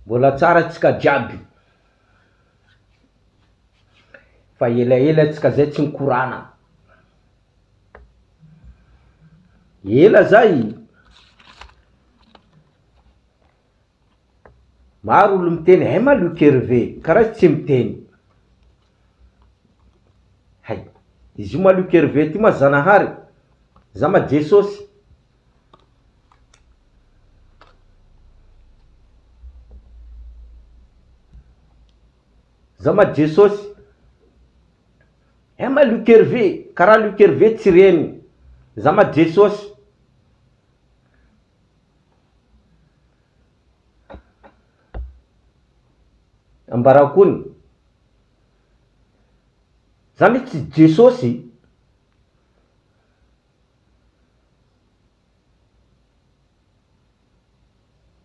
Mbola tsara tsika jiaby. Fa elaela tsika zay tsy mikorana. Ela zay. Maro olo miteny hay ma Luc Hervé, karaha tsy miteny. Hay, izy io ma Luc Hervé ty ma Zanahary, za ma Jesosy. Za ma Jesosy. Hay ma Luc Hervé, karaha Luc Hervé tsy reny. Za ma Jesosy. Ambarakony. Za mitsy Jesosy.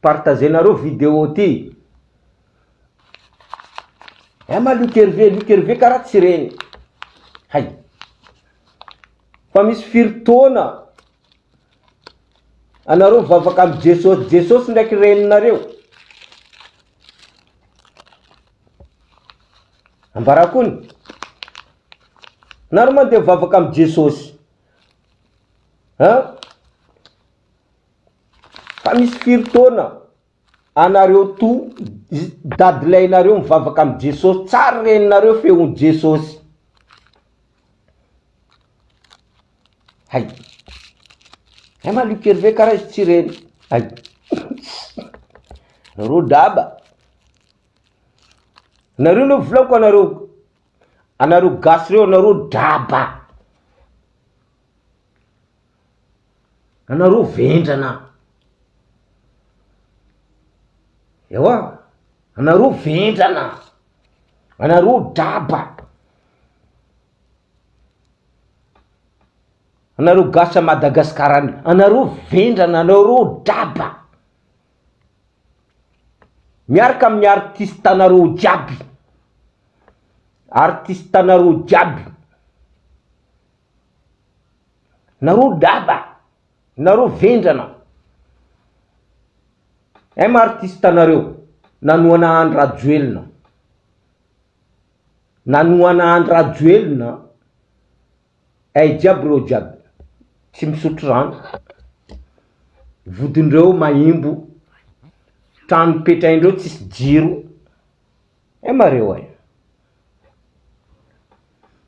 Partagenareo vidéo ty. Hay ma Luc Hervé, Luc Hervé karaha tsy reny. Hay. Fa misy firitaona anareo vavaka amy Jesosy, Jesosy ndraiky reninareo. Ambarakony. Nareo mandeha vavaka amy Jesosy. Fa misy firitaona anareo to dadilainareo mivavaka amy Jesosy, tsara reninareo feon'ny Jesosy. Hay. Hay ma Luc Hervé karaha izy tsy reny. Hay. Nareo daba. Nareo no volako anareo gasy reo, anareo daba. Anareo vendrana. Ewa, anareo vendrana. Anareo daba. Anareo gasy a Madagascar, anareo vendrana, anareo daba. Miaraka amin'ny artiste anareo jiaby. Artiste anareo jiaby. Nareo daba. Nareo vendrana. Hay ma artiste anareo nanoana Andry Rajoelina. Nanoana Andry Rajoelina. Ay jiaby reo jiaby. Tsy misotro rano. Vodindreo maimbo. Trano petraindreo tsisy jiro. Hay mareo ay.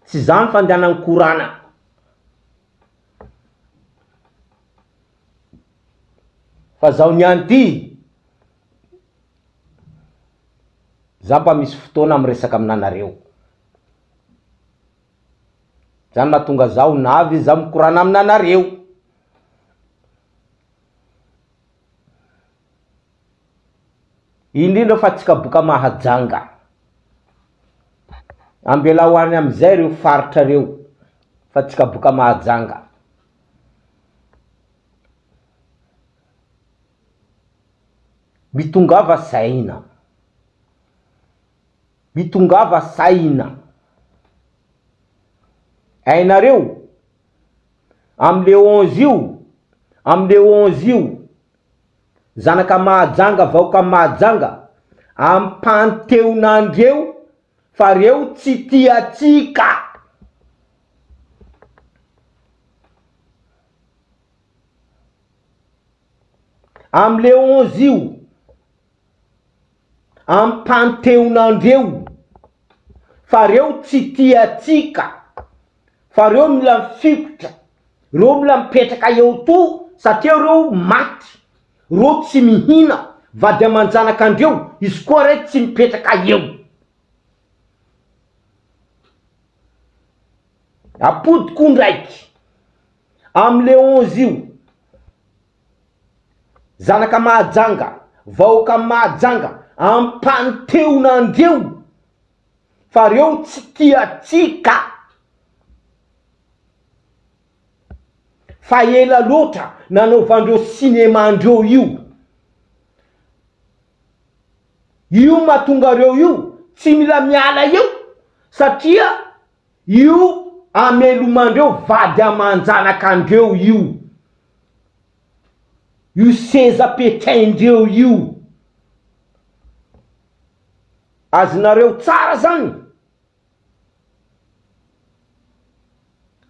Tsy zany fandehanany korana. Fa zaho niany ty. Za mba misy fotoana amiresaka aminanareo. Zany mahatonga zaho navy, za mikorana aminanareo. Indrindra fa tsika boka Mahajanga. Ambela hoany amizay reo faritra reo. Fa tsika boka Mahajanga. Mitongava saina. Mitongava saina. Ainareo amle 11 io, amle 11 io, zanaka Mahajanga, vahoaka Mahajanga, ampanteonandreo fa reo tsy tia atsika. Amle 11 io, ampanteonandreo fa reo tsy tia atsika. Fa reo mila mifikotra, reo mila mipetraka eo to satria reo maty. Reo tsy mihina, vady aman-janaka andreo, izy koa reo tsy mipetraka eo. Apodiko ndraiky. Amle 11 io, zanaka Mahajanga, vahoaka Mahajanga, ampanteonandreo fa reo tsy tia atsika. Fa ela loatra nanaovandreo sinema andreo io. Io mahatonga reo io tsy mila miala io satria io amelomandreo vady aman-janaka andreo io. Io seza petraindreo io. azonareo tsara zany,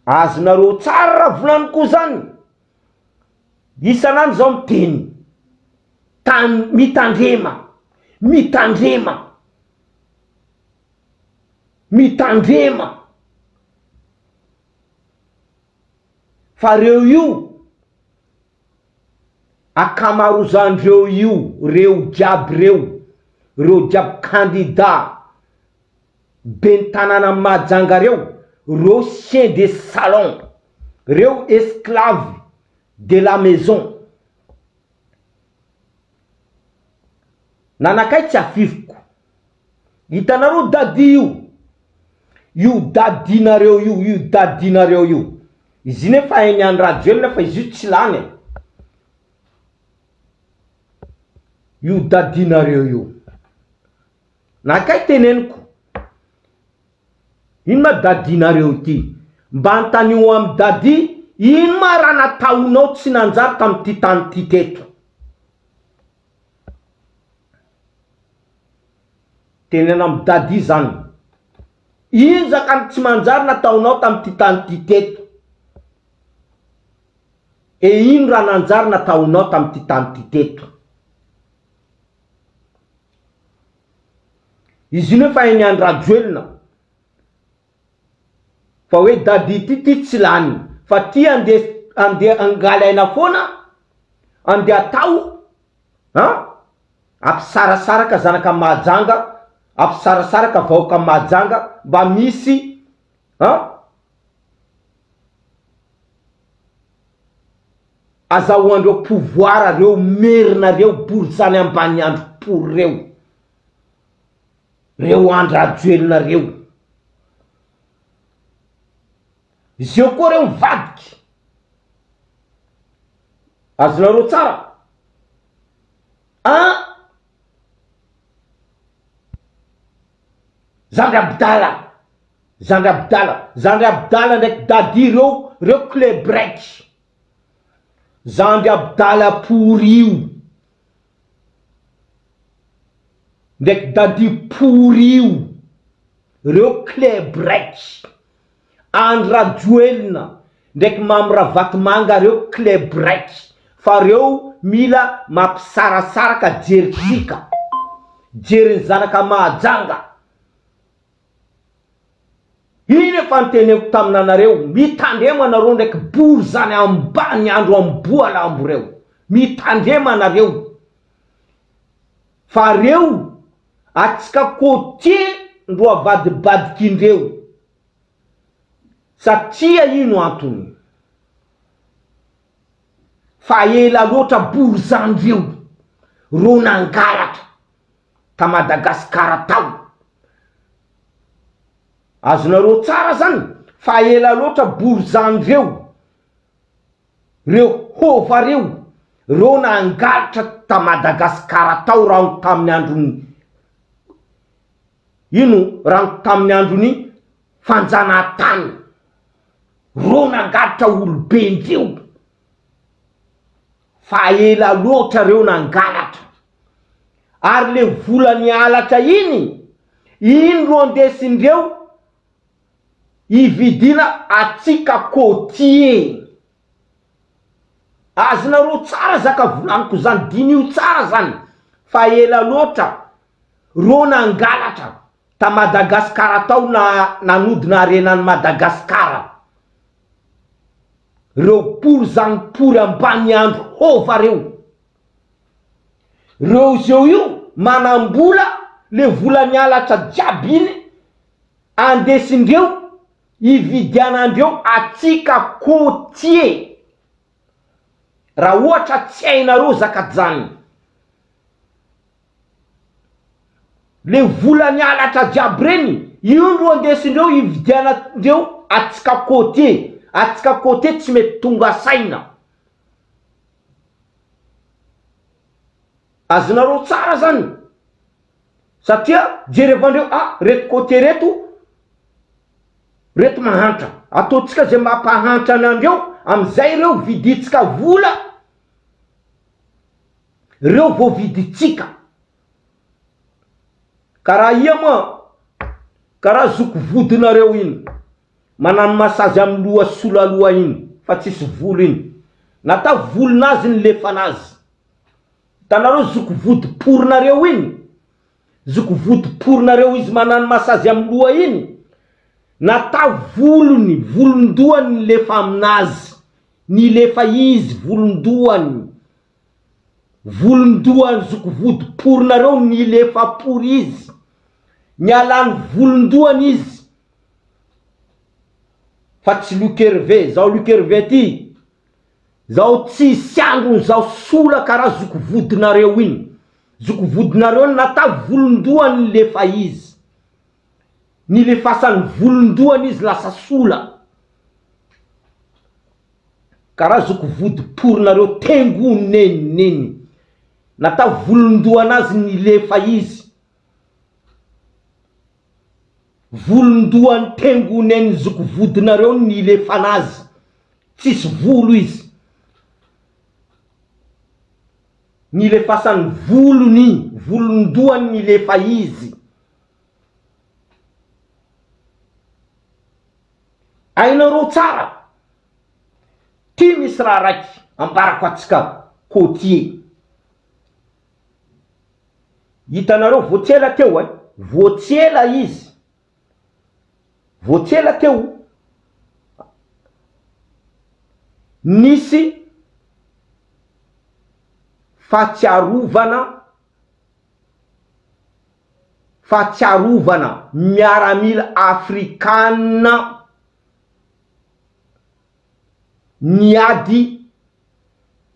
azonareo tsara raha volaniko zany. Isan'andro zao miteny mitandrema fa reo io akamarozandreo io, reo jiaby reo jiaby candidat ben tanàna Mahajanga reo chien de salon, reo esclave de la maison. Nanakay tsy afifiko, hitanareo dadi io dadinareo io izy nefa hainy any radio nefa izy io tsy lany. Io dadinareo io nakay teneniko, ino ma dadinareo ty? Mba antanio am dadi, ino ma raha nataonao tsy nanjary tamty tany ty teto? Tenena am dadi zany, ino zakany tsy manjary nataonao tamty tany ty teto? E ino raha nanjary nataonao tamty tany ty teto? Izy io fa eny any rajoelina fa hoe dadi ty tsy lany, fa ty ande angalaina foana, ande atao ampisarasaraka zanaka Mahajanga, ampisarasaraka vahoaka Mahajanga, mba misy azahoandreo pouvoir reo merinareo borizany ambany andro por reo andrajoelinareo. Izy eo koa reo mivadiky, azonareo tsara Zandry Abdala ndraiky dadi reo clebrek. Zandry Abdala porio ndraiky dadi porio, reo clebrek. Andry Rajoelina ndraiky Mamy Ravatomanga reo clebrek, fa reo mila mampisarasaraka jeritsika, jery zanaka Mahajanga. Ino efa nteneko taminanareo, mitandrema anareo ndraiky bory zany ambany andro amboalambo reo, mitandrema anareo. Fa reo atsika kotie ndro avadibadikindreo, satria ino antony? Fa ela loatra bory zany reo nangalatra ta Madagasikara tao. Azonareo tsara zany, fa ela loatra bory zany reo hova reo nangalatra ta Madagasikara tao raha tamin'ny androny raha tamin'ny androny fanjanahantany. Reo nangalatra olobendreo, fa ela loatra reo nangalatra. Ary le vola nialatra ino ro andesindreo ividina atsika kotie. Azonareo tsara zaka volaniko zany, dinio tsara zany, fa ela loatra reo nangalatra ta Madagasikara tao nanodina arenan'ny Madagasikara. Reo pory zany pory ambany andro hova reo zeo io manambola le vola nialatra jiaby iny, andesindreo ividianandreo atsika kotie. Raha ohatra tsy hainareo zaka zany, le vola nialatra jiaby reny, io ro andesindreo ividianandreo atsika kotie. Atsika kotie tsy mety tonga saina. Azonareo tsara zany, satria jerevandreo reto kotie reto mahantra, ataotsika zay mampahantra anandreo, amizay reo viditsika vola, reo vo viditsika. karaha ia moa karaha zoko vodinareo iny manano masazy amin'ny loha sola loha iny fa tsisy volo iny nata volonazy ny lefanazy tanareo zoko vody porinareo iny zoko vody porinareo izy manano masazy amin'ny loha iny nata volony volondohany ny lefa aminazy ny lefa izy volondohany zoko vody porinareo ny lefa pory izy ny alany volondohany izy fa tsy lukerve zao lukerve ty zao tsisy androny zao sola karaha zoko vodinareo iny zoko vodinareo nata volondohany lefa izy ny lefasany volondohany izy lasa sola karaha zoko vody porinareo tengony neny nata volondohanazy ny lefa izy volondohany tengony eny zoko vodinareo ny lefanazy tsisy volo izy ny lefasany volony volondohany ny lefa izy ainareo tsara ty misy raha raiky ambarako atsika côtier hitanareo voatsela teo voatsela izy voatsela teo nisy fahatsiarovana miaramila afrikana niady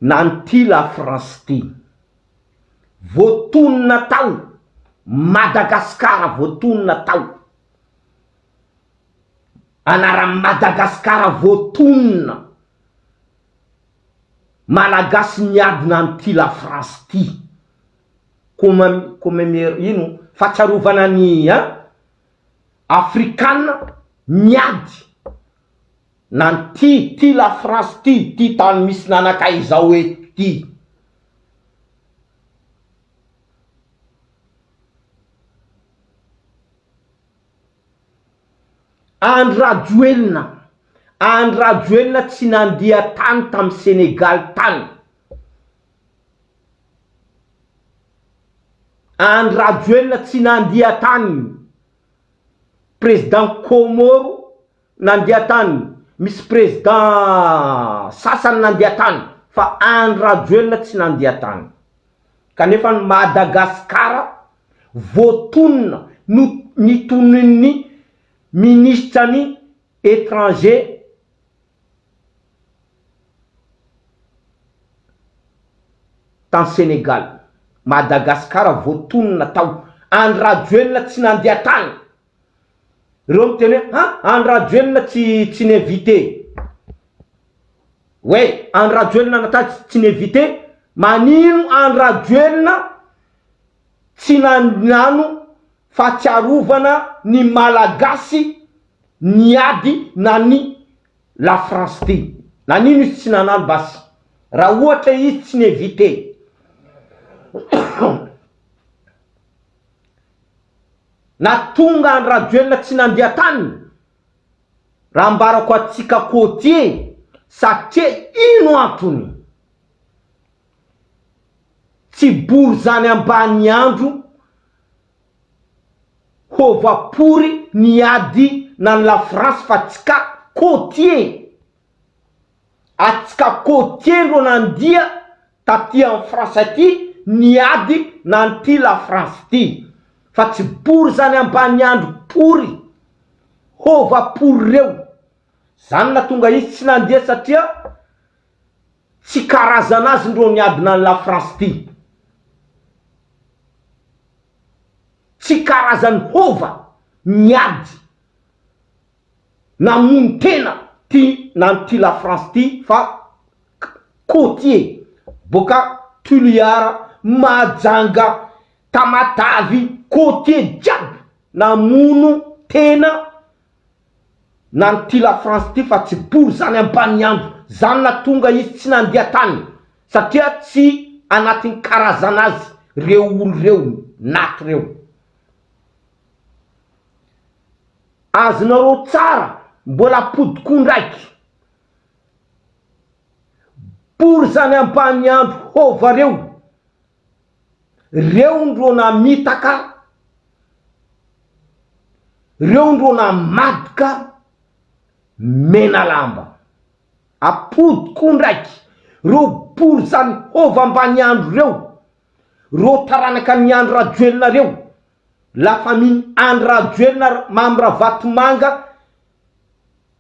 nanty la France ty voatonona tao Madagaskara voatonona tao anara Madagaskara voatonona malagasy niady nanty la France ty commémore ino fahatsiarovana ny afrikana niady nanty ty la France ty tany misy nanakay zao ty Andradjoelina tsy nandia tany tamy Senegal tany Andradjoelina tsy nandia tany président Komoro nandia tany misy président sasany nandia tany fa Andradjoelina tsy nandia tany kanefa ny Madagaskara voatonona nitoniny ministre ny étranger tan Senegal Madagaskara voatonona tao Andradjoelina tsy nandia tany reo miteny Andradjoelina tsy n'invité Andradjoelina nata tsy n'invité manino Andradjoelina tsy nanano fahatsiarovana ny malagasy niady nany la France ty nanino izy tsy nanano basy raha ohatra izy tsy n'invité na tonga Andradjoelina tsy nandia tany raha ambarako atsika côtier satria ino antony tsy bory zany ambany andro hovapory niady nan la France fa tsika côtier atsika côtier ro nandia taty en France aty niady nanty la France ty fa tsy bory zany ambany andro pory hovapory reo zany natonga izy tsy nandia satria tsy karazanazy ndro niady nan la France ty tsy karazany hova niady namono tena ty nanty la France ty fa côtier boka Tuliara Majanga Tamatavy côtier jiaby namono tena nanty la France ty fa tsy bory zany ambany andro zany natonga izy tsy nandia tany satria tsy anatin'ny karazanazy reo olo reo naty reo azonareo tsara mbola podikondraiky por zany ambany andro hova reo ndro namitaka, reo ndro namadika mena lamba apodikondraiky reo por zany hova ambany andro reo taranaka ny andro rajoelinareo lafa andro rajoelina mamy Ravatomanga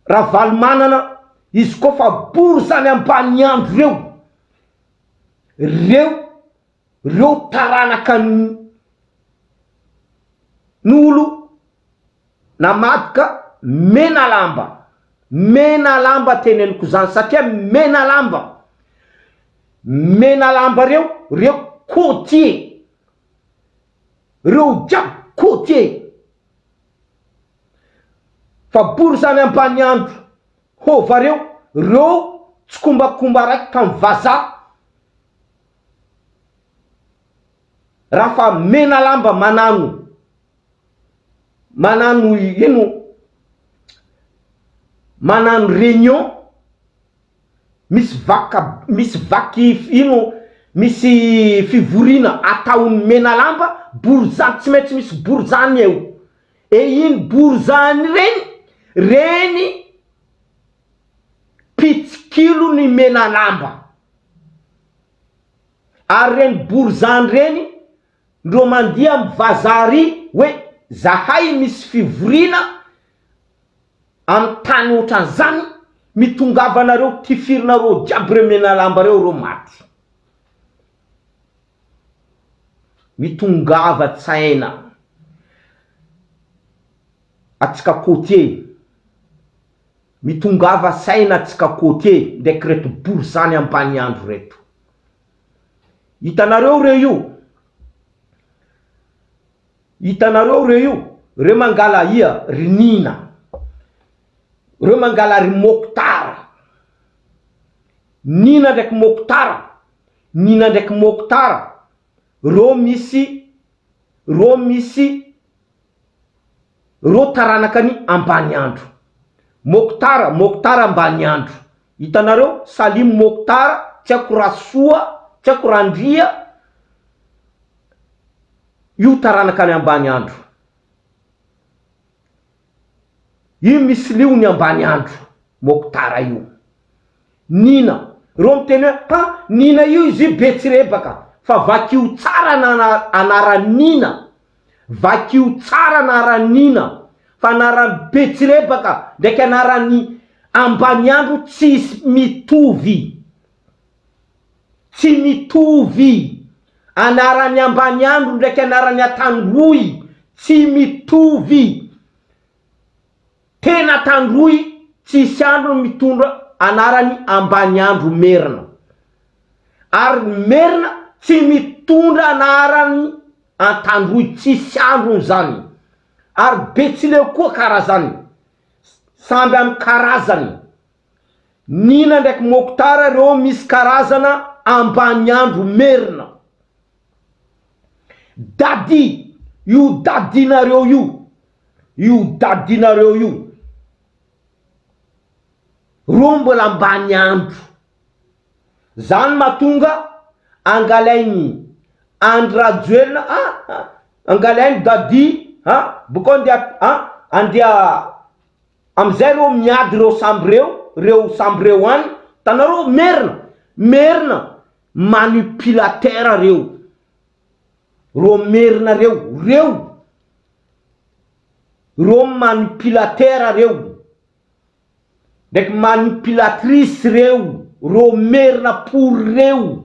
Ravalomanana izy kofa por zany ambany andro reo taranaka n'olo namadika mena lamba teneniko zany satria mena lamba reo côtier, reo jiaby côtier fa por zany ambany andro hova reo tsy kombakomba raiky tamy vaza raha fa mena lamba manano réunion misy fivorina ataony mena lamba borzany tsy maintsy misy borzany eo iny borzany reny pitsikilo ny mena lamba ary reny borzany reny ndro mandia amy vazary hoe zahay misy fivorina amy tany ohatran'izany mitongavanareo tifirinareo jiaby reo mena lamba reo maty mitongava tsaina atsika côtier mitongava saina atsika côtier ndraiky reto bory zany ambany andro reto hitanareo reo mangala rinina reo mangala mokotara nina ndraiky mokotara reo taranaka ny ambany andro mokotara ambany andro hitanareo Salim Mokotara tsy haiko Rasoa tsy haiko Randria io taranaka ny ambany andro io misy liony ambany andro Mokotara io nina reo miteny hoe nina io izy betsire baka fa vakio tsara anaranina fa anarany betsire baka ndraiky anarany ambany andro tsy mitovy anarany ambany andro ndraiky anarany atandroy tsy mitovy tena tandroy tsisy andro mitondra anarany ambany andro merina ary merina tsy mitondra anarany antandroy tsisy andro zany ary betsile koa karazany samby amy karazany nina ndraiky Mokotara reo misy karazana ambany andro merina dady io dadinareo io reo mbola ambany andro zany matonga angalainy andro rajoelina angalainy dady boko andia amizay reo miady reo samby reo any tanareo merina manipulateur reo merina reo manipulateur reo ndraiky manipulatrice reo merina pour reo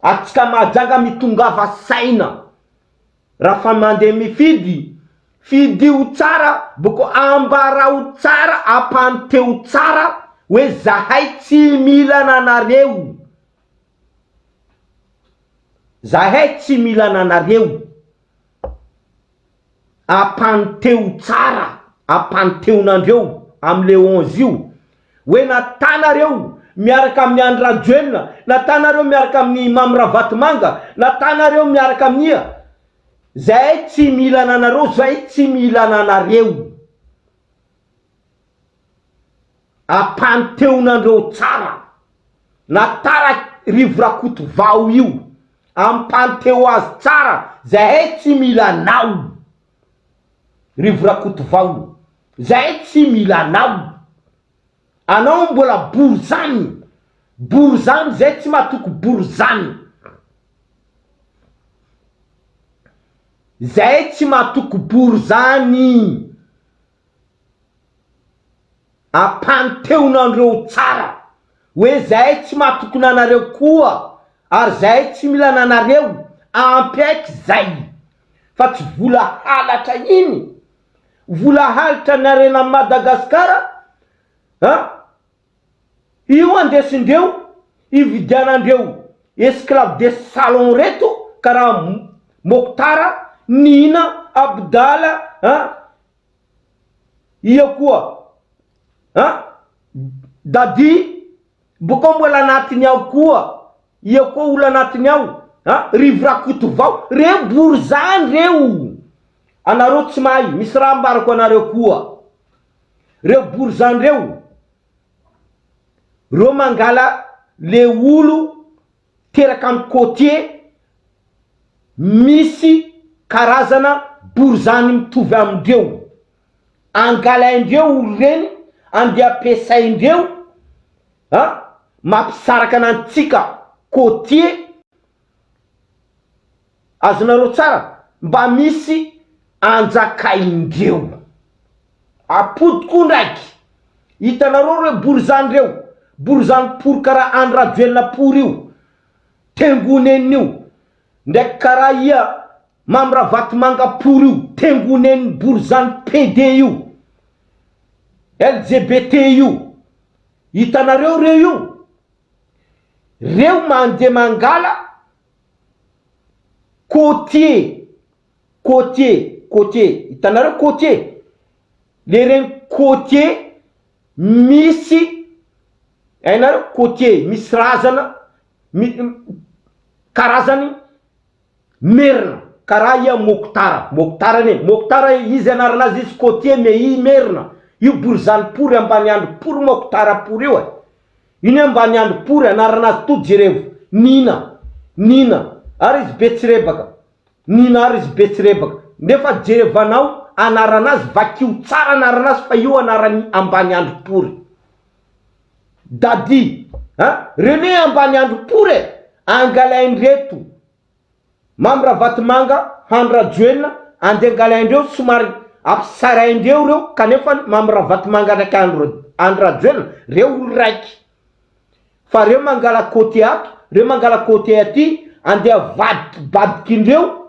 atsika majanga mitongava saina raha fa mandeha mifidy io tsara boko ambarao tsara apanteo tsara hoe zahay tsy mila nanareo apanteo tsara apanteonandreo amle 11 io hoe natanareo miaraka amin'ny andro rajoelina natanareo miaraka amin'ny mamy Ravatomanga natanareo miaraka amin'ny zay tsy mila anareo, zay tsy mila anareo. Ampanteonandreo tsara na tara rivo rakoto vao io, ampanteo azy tsara zay tsy mila anao. Rivo rakoto vao zay tsy mila anao. Anao mbola bory zany zay tsy mahatoky bory zany, zay tsy mahatoky bory zany. Ampanteonandreo tsara hoe zay tsy mahatoky nanareo koa, ary zay tsy mila nanareo, ampy zay. Fa tsy vola halatra iny, vola halatra narena Madagasikara, io andesindreo ividianandreo esclave de salon reto, karaha Mokhtara, Nina, Abdala, io koa Dadi, boko mbola anatiny ao koa, io koa olo anatiny ao, rivo rakoto vao, reo bory zany reo. Anareo tsy mahay, misy raha ambarako anareo koa. Reo bory zany reo mangala le olo teraka amin'ny côtier, misy karazana bory zany mitovy amindreo, angalaindreo olo reny, andeha ampiasaindreo, mampisaraka anantsika côtier. Azonareo tsara, mba misy anjakaindreo. Apodiko ndraiky, hitanareo reo bory zany reo, bory zany pory karaha Andrajoelina pory io, tengoneniny io, ndraiky karaha ia Mambravatomanga pory io, tengoneniny bory zany PD io, LGBT io. Hitanareo reo io, reo mandeha mangala côtier. Hitanareo côtier, le reny côtier misy, hainareo côtier misy razana, karazany merina, karaha ia Mokhtara izy anaranazy izy côtier, me i merina. Io bory zany pory ambany andro pory Mokhtara pory io iny ambany andro pory, anaranazy to jerevo Nina ary izy Betsirebaka, Nina ary izy Betsirebaka. Nefa jerevanao anaranazy vakio tsara anaranazy, fa io anarany ambany andro pory. Dadi, rene ambany andro pory, angalaindreto Mambravatomanga, Andrajoelina, andengalaindreo somary apisaraindreo reo, kanefa Mambravatomanga ndraiky Andrajoelina reo olo raiky. Fa reo mangala côté ato, reo mangala côté aty, andeha avadikindreo.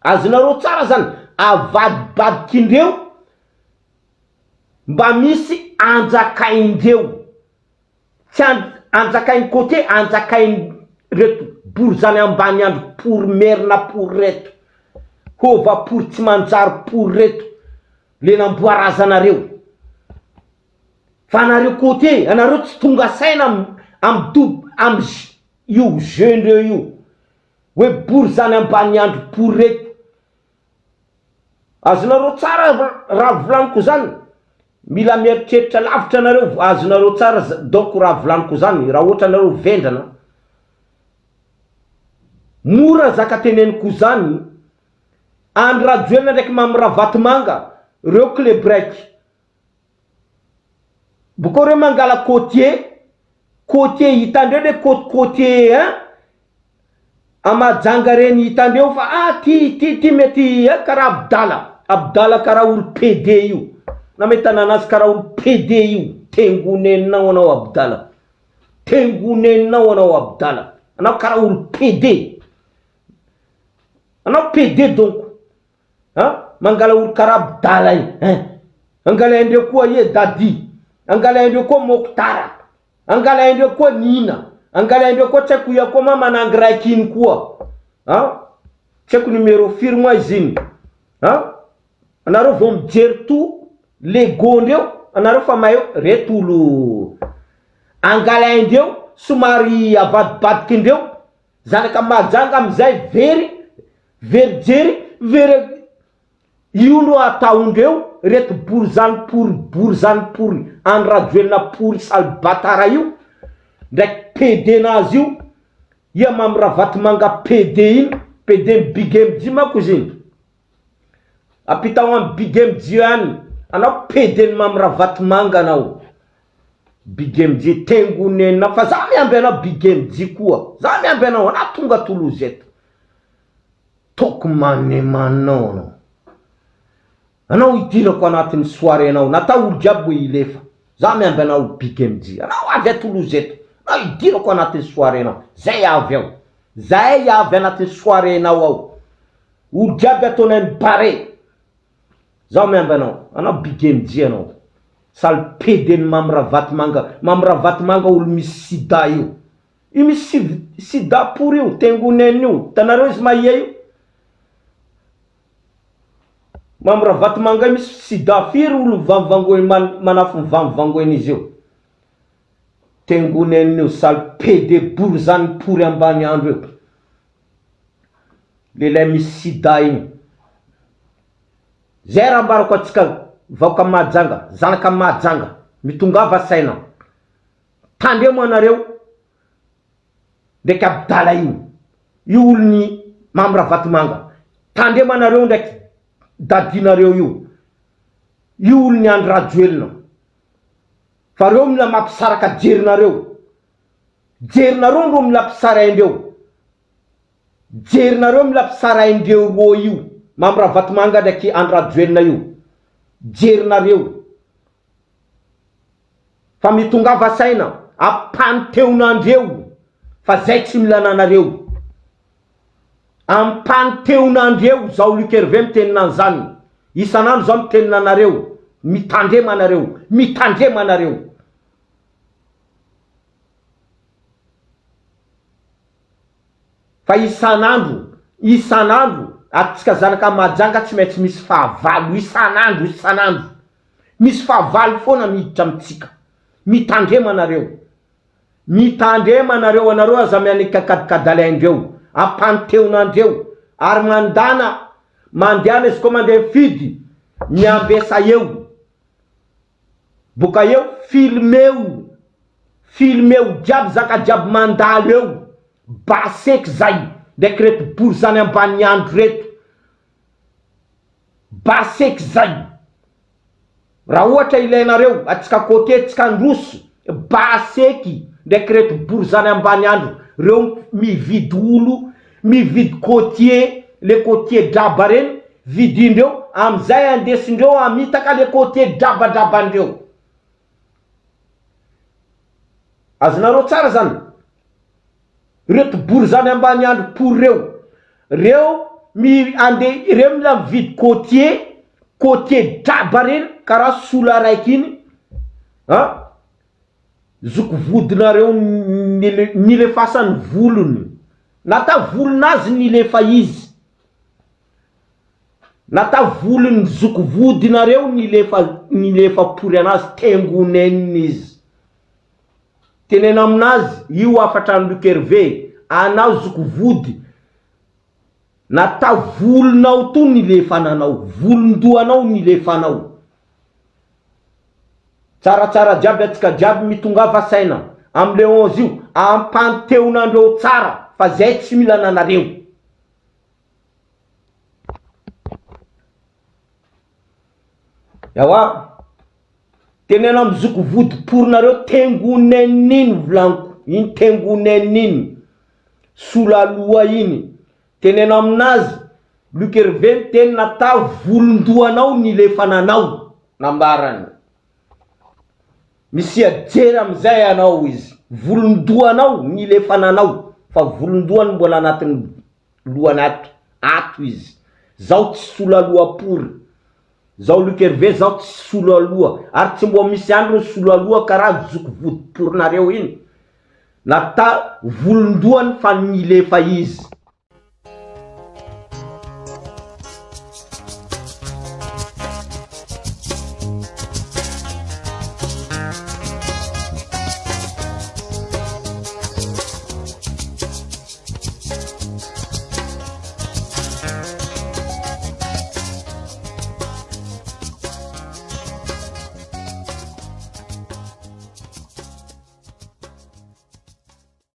Azonareo tsara zany, avadibadikindreo mba misy anjakaindreo. Tsy anjakainy côté, anjakainy reto bory zany ambany andro pory merina pory reto, hova pory tsy manjary pory reto, le namboarazanareo. Fa anareo côté, anareo tsy tonga saina am io jeune io, hoe bory zany ambany andro pory reto. Azonareo tsara raha volaniko zany, mila mieritreritra lavitra anareo, azonareo tsara donc raha volaniko zany, raha ohatra anareo vendrana. Mora zaka teneniko zany, Andrajoelina ndraiky Mambravatomanga, reo club raiky. Boko reo mangala côtier, hitandreo le côtier Amajanga reny, hitandreo fa ty mety karaha Abdala karaha olo PD io, na mety ananazy karaha olo PD io. Tengoneninao anao Abdala, tengoneninao anao Abdala, anao karaha olo PD, anao PD donc mangala olo karaha Abdala angalaindreo koa ie Dadi, angalaindreo koa Mokhtara, angalaindreo koa Nina, angalaindreo koa tsy haiko ia koa manangy raiky iny koa, tsy haiko numero firy moa izy iny. Anareo vao mijery to legondreo, anareo fa mahay reto olo angalaindreo somary avadibadikindreo, zanaka majanga amizay very, Very io no ataondreo reto bory zany pory andrajoelina pory sale batara io ndraiky PD nazy io ia mamravaty manga PD iny PD Big MJ mako izy apitao am Big MJ any anao PD mamravaty manga anao Big MJ tengonena fa za miamby anao Big MJ koa za miamby anao ana tonga Toulouse eto toko manemanao anao idirako anatin'ny soirée anao natao olo jiaby ilefa za miamby anao Big MJ anao avy a Toulouse eto anao idirako anatin'ny soirée anao zay avy ao zay avy anatin'ny soirée anao ao olo jiaby ataonay bare za miamby anao Big MJ anao sale PD mamravaty manga olo misy sida io misy sida pour io tengoneny io tanareo izy mahia io mamravaty manga misy sida firy olo vamvangoeny manafo vamvangoeny izy io tengoneny io sale PD bory zany pory ambany andro io lelay misy sida igny zay raha ambarako atsika vaoka mahajanga zanaka mahajanga mitongava saina tandremo anareo ndraiky abdala io olony mamravaty manga tandremo anareo ndraiky dadinareo io olony andrajoelina fa reo mila mampisaraka jerinareo ro mila pisaraindreo jerinareo mila pisaraindreo ro io mamravaty manga ndraiky andrajoelina io jerinareo fa mitongava saina ampanteonandreo fa zay tsy milananareo ampanteonandreo zao Lukerve miteninan'zany isanandro zao miteninanareo mitandrema anareo fa isanandro atsika zanaka mahajanga tsy maintsy misy fahavalo isanandro misy fahavalo foana miditra amitsika mitandrema anareo aza mianika kadikadalaindreo ampanteonandreo ary mandana izy koa mandeha fidy miambesa eo boka eo filmeo jiaby zaka jiaby mandalo eo baseky zay ndraiky reto bory zany ambany andro reto baseky zay raha ohatra ilainareo atsika côté tsika androso baseky ndraiky reto bory zany ambany andro reo mividy olo mividy côtier le côtier draba reny vidindreo amizay andesindreo amitaka le côtier drabadrabandreo azonareo tsara zany reto bory zany ambany andro pour reo mila mividy côtier draba reny karaha sola raiky iny zoko vodinareo nilefasany volony nata volonazy nata volony zoko vodinareo nilefa pory anazy tengoneniny izy tenena aminazy io afatrany Lukerve anao zoko vody nata volonao to nilefananao volondoanao nilefanao tsaratsara jiaby atsika jiaby mitongava saina amle 11 io ampanteonandreo tsara fa zay tsy milananareo yawa tenena mizoko vody porinareo tengoneniny volaniko iny tengoneniny solaloa iny tenena aminazy Lukerve teny nata volondoanao nilefananao nambarany misy ajery amizay anao izy volondoanao nilefananao fa volondoany mbola anatin'ny loanato ato izy zao tsy solaloa pory zao Lukerve zao tsy solaloa ary tsy mbo misy andro solaloa karaha zoko vody porinareo iny nata volondoany fa nilefa izy